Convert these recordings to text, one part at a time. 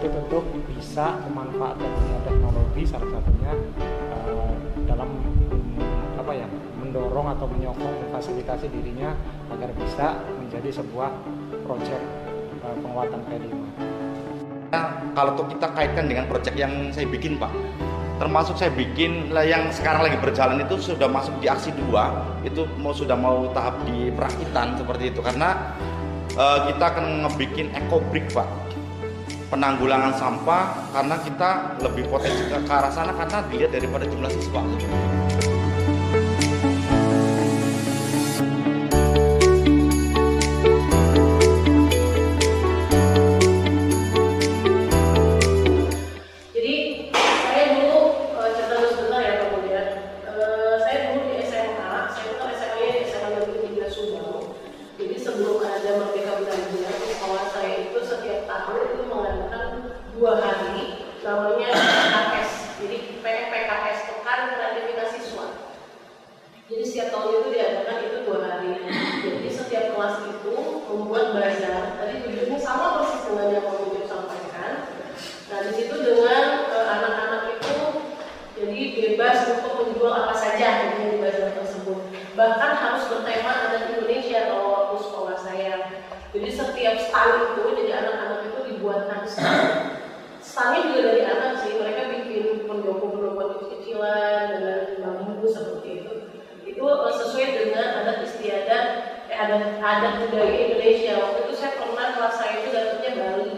itu tentu bisa memanfaatkan dunia teknologi salah satunya dalam mendorong atau menyokong memfasilitasi dirinya agar bisa menjadi sebuah proyek penguatan P5. Kalau kita kaitkan dengan proyek yang saya bikin Pak, termasuk saya bikin yang sekarang lagi berjalan itu sudah masuk di aksi 2, itu sudah mau tahap di perakitan seperti itu, karena kita akan ngebikin eco-brick Pak, penanggulangan sampah, karena kita lebih potensi ke arah sana karena dilihat daripada jumlah siswa. Sebelum ada Merdeka Belajar, sekolah saya itu setiap tahun itu mengadakan 2 hari namanya PKS. Jadi PKS pekan kreativitas siswa. Jadi setiap tahun itu diadakan itu 2 hari. Jadi setiap kelas itu membuat bazar. Tadi tujuannya sama persis dengan yang Pak Mujib sampaikan. Nah di situ dengan anak-anak itu jadi bebas untuk menjual apa saja di bazar tersebut. Bahkan harus bertema adat Indonesia kalau waktu sekolah saya. Jadi setiap stand itu, jadi anak-anak itu dibuatkan stand. Standnya juga dari anak sih, mereka bikin pendopo-pendopo kecil-kecilan dengan bambu seperti itu. Itu sesuai dengan adat istiadat, adat budaya Indonesia. Waktu itu saya pernah kelas saya itu dapetnya Bali.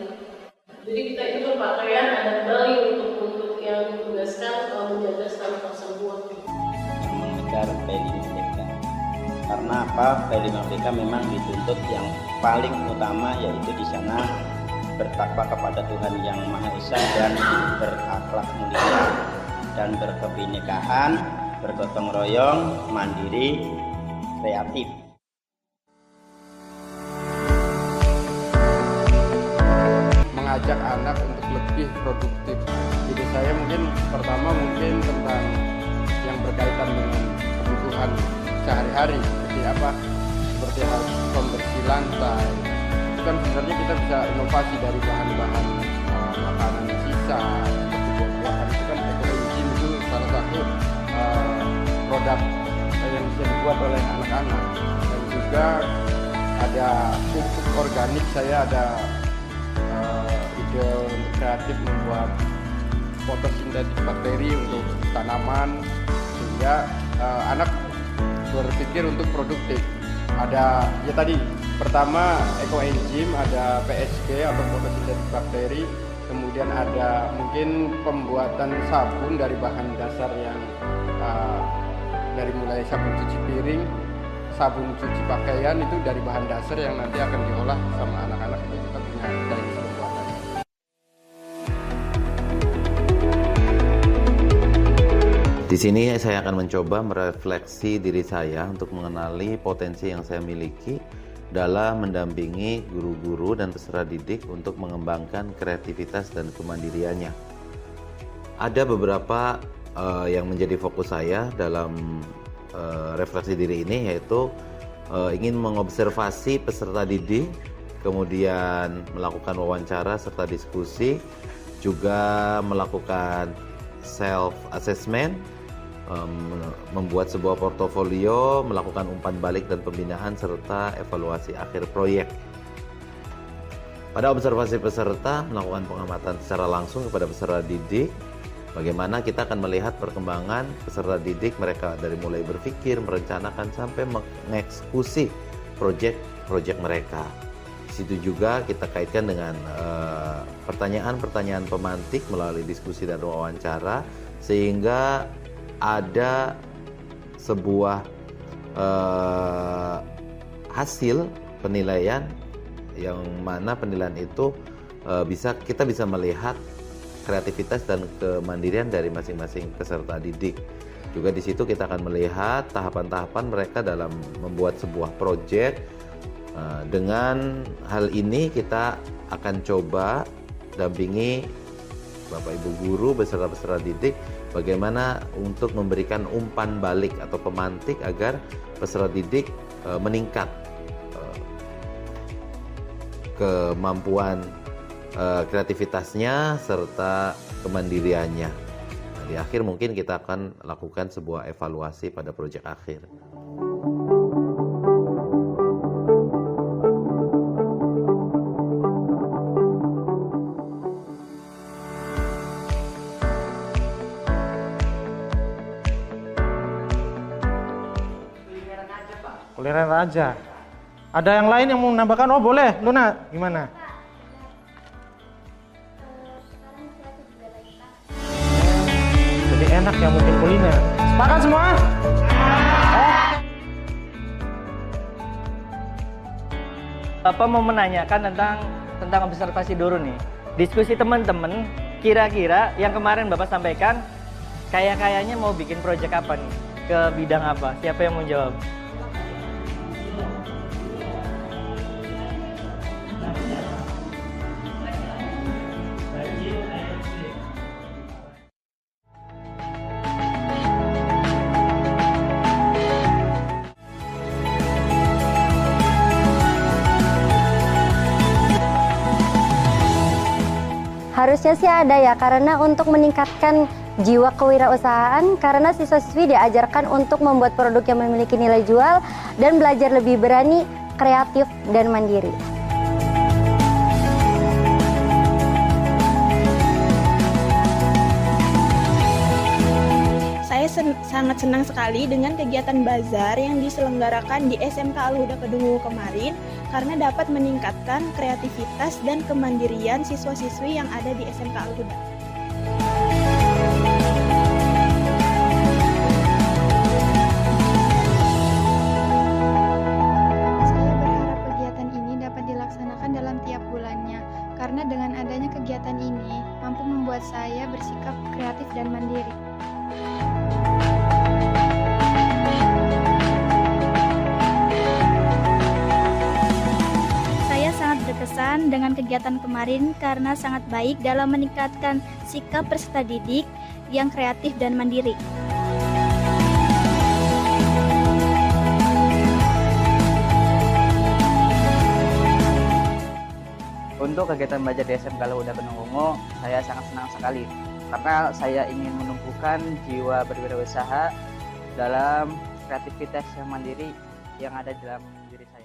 Jadi kita itu berpakaian adat Bali untuk yang ditugaskan menjaga stand tersebut. Mengejar P5 Merdeka. Karena apa? P5 Merdeka memang dituntut yang paling utama, yaitu di sana bertakwa kepada Tuhan Yang Maha Esa dan berakhlak mulia dan berkebinekaan, bergotong royong, mandiri, kreatif. Mengajak anak untuk lebih produktif. Jadi saya pertama tentang yang berkaitan dengan kebutuhan sehari-hari, seperti apa? Seperti hal pembersih lantai. Itu kan sebenarnya kita bisa inovasi dari bahan-bahan makanan sisa, seperti buah-buahan. Itu kan eco-engine, itu salah satu produk yang bisa dibuat oleh anak-anak. Dan juga ada pupuk organik. Saya ada ide kreatif membuat fotosintesis bakteri untuk tanaman, sehingga anak berpikir untuk produktif. Ada ya tadi pertama ekoenzim, ada PSG atau fotosintesis bakteri, kemudian ada mungkin pembuatan sabun dari bahan dasar yang dari mulai sabun cuci piring, sabun cuci pakaian, itu dari bahan dasar yang nanti akan diolah sama anak-anak. Itu kita punya dari pembuatan. Di sini saya akan mencoba merefleksi diri saya untuk mengenali potensi yang saya miliki dalam mendampingi guru-guru dan peserta didik untuk mengembangkan kreativitas dan kemandiriannya. Ada beberapa yang menjadi fokus saya dalam refleksi diri ini, yaitu ingin mengobservasi peserta didik, kemudian melakukan wawancara serta diskusi, juga melakukan self-assessment, membuat sebuah portofolio, melakukan umpan balik dan pembinaan, serta evaluasi akhir proyek. Pada observasi peserta, melakukan pengamatan secara langsung kepada peserta didik, bagaimana kita akan melihat perkembangan peserta didik mereka dari mulai berpikir, merencanakan, sampai mengeksekusi proyek mereka. Di situ juga kita kaitkan dengan pertanyaan-pertanyaan pemantik melalui diskusi dan wawancara, sehingga ada sebuah hasil penilaian, yang mana penilaian itu kita bisa melihat kreativitas dan kemandirian dari masing-masing peserta didik. Juga di situ kita akan melihat tahapan-tahapan mereka dalam membuat sebuah proyek. Dengan hal ini kita akan coba dampingi Bapak Ibu guru beserta peserta didik bagaimana untuk memberikan umpan balik atau pemantik agar peserta didik meningkat kemampuan kreativitasnya serta kemandiriannya. Nah, di akhir mungkin kita akan lakukan sebuah evaluasi pada proyek akhir. Kulineran aja. Ada yang lain yang mau menambahkan? Oh boleh, Luna, gimana? Jadi enak ya mungkin kuliner. Sepakat semua? Bapak mau menanyakan tentang observasi dulu nih. Diskusi teman-teman, kira-kira yang kemarin Bapak sampaikan, kayaknya mau bikin proyek apa nih? Ke bidang apa? Siapa yang mau jawab? Harusnya sih ada ya, karena untuk meningkatkan jiwa kewirausahaan, karena siswa-siswi diajarkan untuk membuat produk yang memiliki nilai jual dan belajar lebih berani, kreatif, dan mandiri. Saya sangat senang sekali dengan kegiatan bazar yang diselenggarakan di SMK Al-Huda Kedungwu kemarin, karena dapat meningkatkan kreativitas dan kemandirian siswa-siswi yang ada di SMK Al-Huda. Saya berharap kegiatan ini dapat dilaksanakan dalam tiap bulannya, karena dengan adanya kegiatan ini mampu membuat saya bersikap kreatif dan mandiri. Berkesan dengan kegiatan kemarin karena sangat baik dalam meningkatkan sikap peserta didik yang kreatif dan mandiri. Untuk kegiatan belajar di SMK Al-Huda Kedungwu, saya sangat senang sekali karena saya ingin menumbuhkan jiwa berwirausaha dalam kreativitas yang mandiri yang ada dalam diri saya.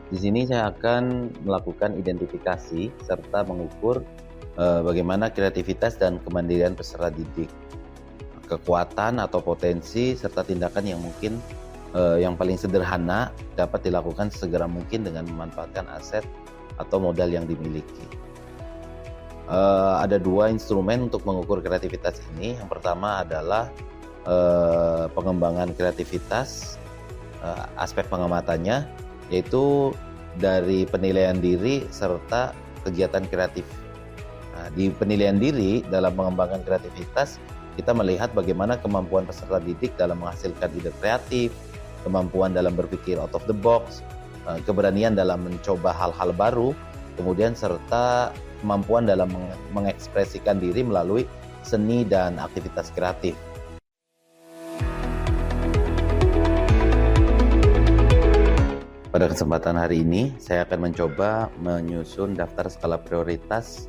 Di sini saya akan melakukan identifikasi serta mengukur bagaimana kreativitas dan kemandirian peserta didik, kekuatan atau potensi serta tindakan yang mungkin yang paling sederhana dapat dilakukan segera mungkin dengan memanfaatkan aset atau modal yang dimiliki. Ada dua instrumen untuk mengukur kreativitas ini. Yang pertama adalah pengembangan kreativitas, aspek pengamatannya, yaitu dari penilaian diri serta kegiatan kreatif. Nah, di penilaian diri dalam mengembangkan kreativitas, kita melihat bagaimana kemampuan peserta didik dalam menghasilkan ide kreatif, kemampuan dalam berpikir out of the box, keberanian dalam mencoba hal-hal baru, kemudian serta kemampuan dalam mengekspresikan diri melalui seni dan aktivitas kreatif. Pada kesempatan hari ini, saya akan mencoba menyusun daftar skala prioritas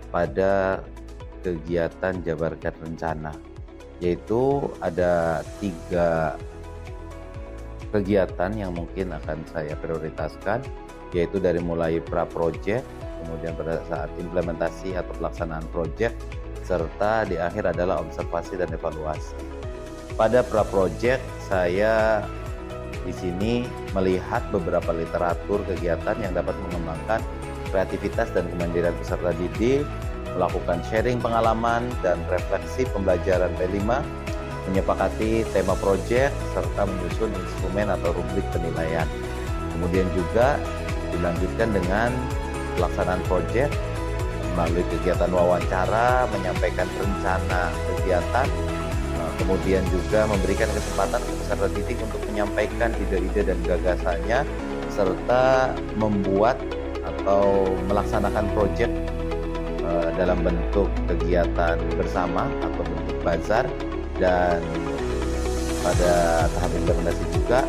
pada kegiatan Jabarkan Rencana, yaitu ada 3 kegiatan yang mungkin akan saya prioritaskan, yaitu dari mulai pra-project, kemudian pada saat implementasi atau pelaksanaan project, serta di akhir adalah observasi dan evaluasi. Pada pra-project, saya di sini melihat beberapa literatur kegiatan yang dapat mengembangkan kreativitas dan kemandirian peserta didik, melakukan sharing pengalaman dan refleksi pembelajaran P5, menyepakati tema proyek, serta menyusun instrumen atau rubrik penilaian. Kemudian juga dilanjutkan dengan pelaksanaan proyek melalui kegiatan wawancara, menyampaikan rencana kegiatan, kemudian juga memberikan kesempatan ke peserta didik untuk menyampaikan ide-ide dan gagasannya, serta membuat atau melaksanakan proyek dalam bentuk kegiatan bersama atau bentuk bazar. Dan pada tahap implementasi juga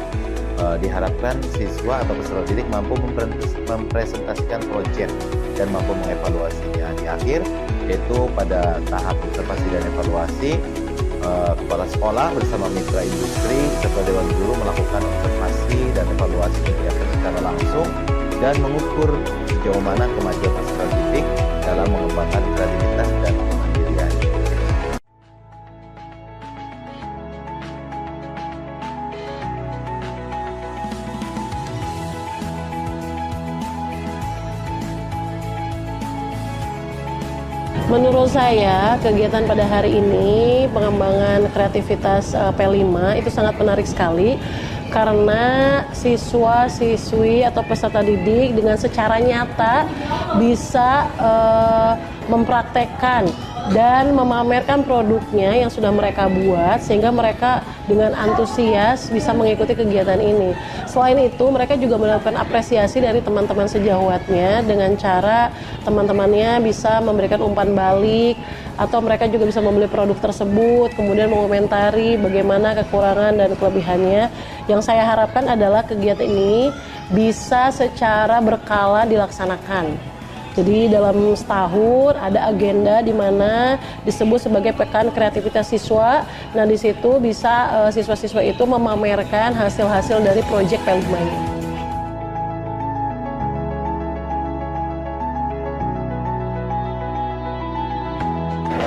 diharapkan siswa atau peserta didik mampu mempresentasikan proyek dan mampu mengevaluasinya. Di akhir, yaitu pada tahap observasi dan evaluasi, kepala sekolah bersama mitra industri serta dewan guru melakukan observasi dan evaluasi kegiatan secara langsung dan mengukur sejauh mana kemajuan peserta didik dalam mengembangkan kreativitas dan kemandirian. Menurut saya, kegiatan pada hari ini, pengembangan kreativitas P5 itu sangat menarik sekali karena siswa-siswi atau peserta didik dengan secara nyata bisa mempraktekkan dan memamerkan produknya yang sudah mereka buat sehingga mereka dengan antusias bisa mengikuti kegiatan ini. Selain itu, mereka juga mendapatkan apresiasi dari teman-teman sejawatnya dengan cara teman-temannya bisa memberikan umpan balik atau mereka juga bisa membeli produk tersebut, kemudian mengomentari bagaimana kekurangan dan kelebihannya. Yang saya harapkan adalah kegiatan ini bisa secara berkala dilaksanakan. Jadi dalam setahun ada agenda di mana disebut sebagai Pekan Kreativitas Siswa. Nah, di situ bisa siswa-siswa itu memamerkan hasil-hasil dari proyek P5-nya.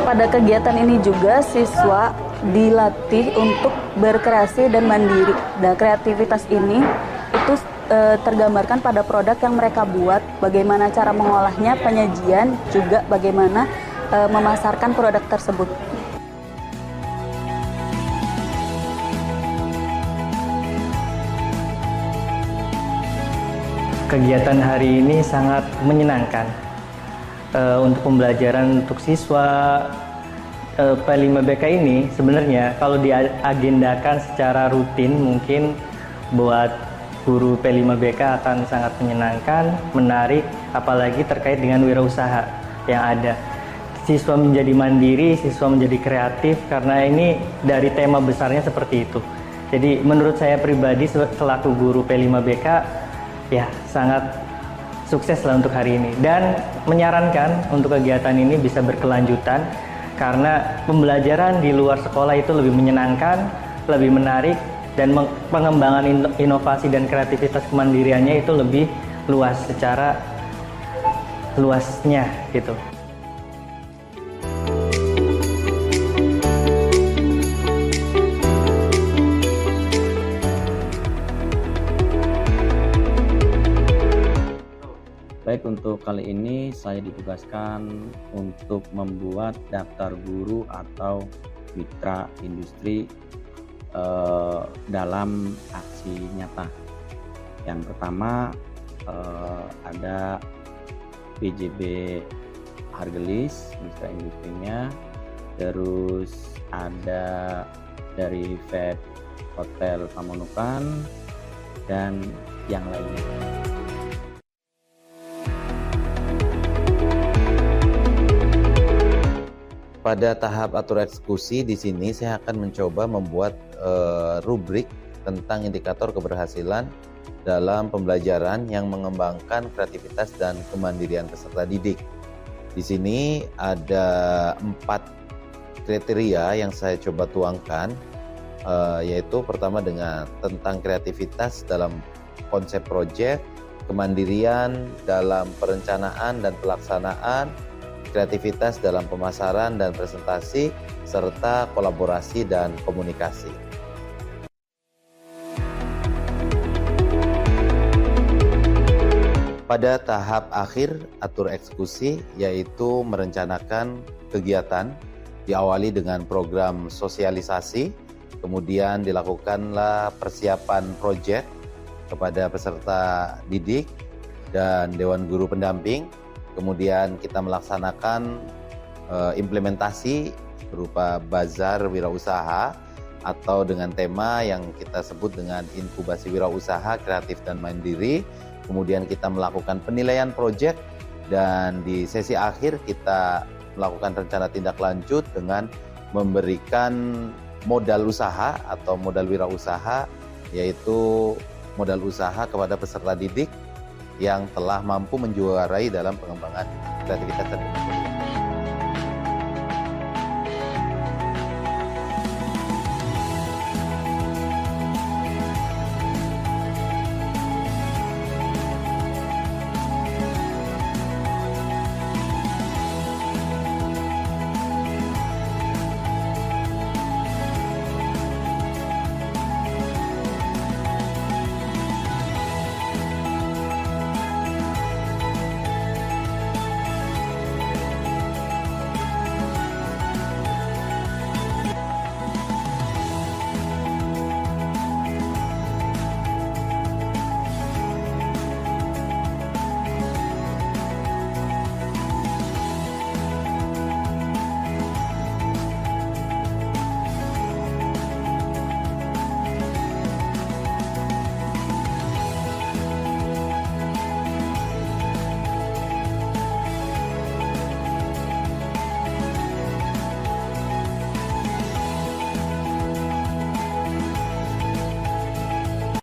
Pada kegiatan ini juga siswa dilatih untuk berkreasi dan mandiri. Dan kreativitas ini itu tergambarkan pada produk yang mereka buat, bagaimana cara mengolahnya, penyajian, juga bagaimana memasarkan produk tersebut. Kegiatan hari ini sangat menyenangkan untuk pembelajaran untuk siswa P5BK ini. Sebenarnya kalau diagendakan secara rutin mungkin buat guru P5BK akan sangat menyenangkan, menarik, apalagi terkait dengan wirausaha yang ada. Siswa menjadi mandiri, siswa menjadi kreatif, karena ini dari tema besarnya seperti itu. Jadi menurut saya pribadi selaku guru P5BK, ya sangat sukses lah untuk hari ini. Dan menyarankan untuk kegiatan ini bisa berkelanjutan, karena pembelajaran di luar sekolah itu lebih menyenangkan, lebih menarik, dan pengembangan inovasi dan kreativitas kemandiriannya itu lebih luas secara luasnya gitu. Baik, untuk kali ini saya ditugaskan untuk membuat daftar guru atau mitra industri dalam aksi nyata. Yang pertama ada PJB Hargelis, mitra industrinya, terus ada dari VET Hotel Pamonukan, dan yang lainnya. Pada tahap atur eksekusi di sini saya akan mencoba membuat rubrik tentang indikator keberhasilan dalam pembelajaran yang mengembangkan kreativitas dan kemandirian peserta didik. Di sini ada 4 kriteria yang saya coba tuangkan, yaitu pertama tentang kreativitas dalam konsep proyek, kemandirian dalam perencanaan dan pelaksanaan, kreativitas dalam pemasaran dan presentasi, serta kolaborasi dan komunikasi. Pada tahap akhir atur eksekusi yaitu merencanakan kegiatan, diawali dengan program sosialisasi, kemudian dilakukanlah persiapan proyek kepada peserta didik dan Dewan Guru Pendamping. Kemudian kita melaksanakan implementasi berupa bazar wirausaha atau dengan tema yang kita sebut dengan inkubasi wirausaha kreatif dan mandiri. Kemudian kita melakukan penilaian proyek dan di sesi akhir kita melakukan rencana tindak lanjut dengan memberikan modal usaha atau modal wirausaha, yaitu modal usaha kepada peserta didik yang telah mampu menjuarai dalam pengembangan kreativitas dan inovasi.